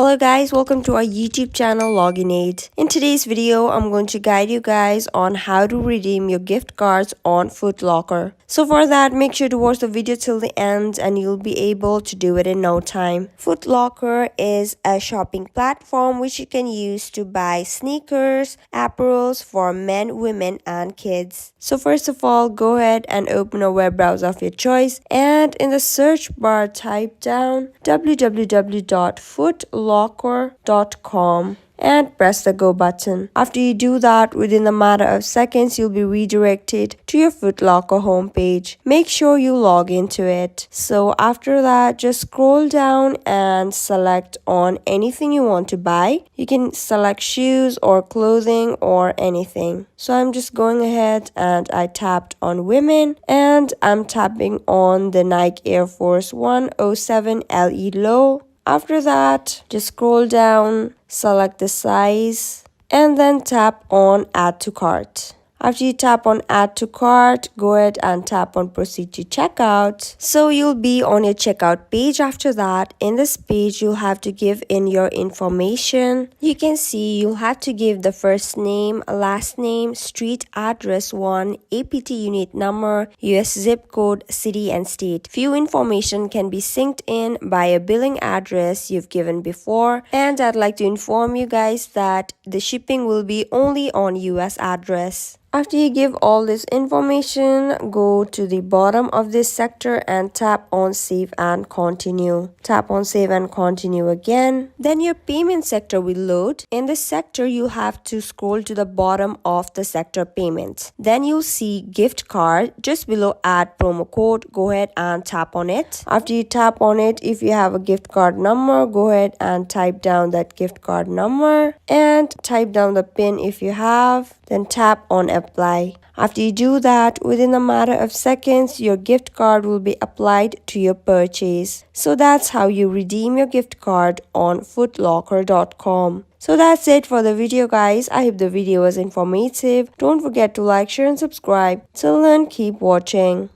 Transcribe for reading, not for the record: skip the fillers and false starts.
Hello guys, welcome to our YouTube channel Login Aid. In today's video, I'm going to guide you guys on how to redeem your gift cards on FootLocker. So for that, make sure to watch the video till the end and you'll be able to do it in no time. FootLocker is a shopping platform which you can use to buy sneakers, apparels for men, women and kids. So first of all, go ahead and open a web browser of your choice and in the search bar type down www.footlocker.com and press the go button. After you do that, within a matter of seconds, you'll be redirected to your FootLocker homepage. Make sure you log into it. So after that, just scroll down and select on anything you want to buy. You can select shoes or clothing or anything. So I'm just going ahead and I tapped on women and I'm tapping on the Nike Air Force 107 LE Low. After that, just scroll down, select the size, and then tap on Add to Cart. After you tap on Add to Cart, go ahead and tap on Proceed to Checkout. So you'll be on your checkout page after that. In this page, you'll have to give in your information. You can see you'll have to give the first name, last name, street address 1, APT unit number, US zip code, city and state. Few information can be synced in by a billing address you've given before. And I'd like to inform you guys that the shipping will be only on US address. After you give all this information, go to the bottom of this sector and tap on Save and Continue. Tap on Save and Continue again. Then your payment sector will load. In this sector, you have to scroll to the bottom of the sector payment. Then you'll see gift card just below add promo code. Go ahead and tap on it. After you tap on it, if you have a gift card number, go ahead and type down that gift card number and type down the PIN if you have. Then tap on apply. After you do that, within a matter of seconds, your gift card will be applied to your purchase. So that's how you redeem your gift card on footlocker.com. So that's it for the video guys. I hope the video was informative. Don't forget to like, share and subscribe. Till then, keep watching.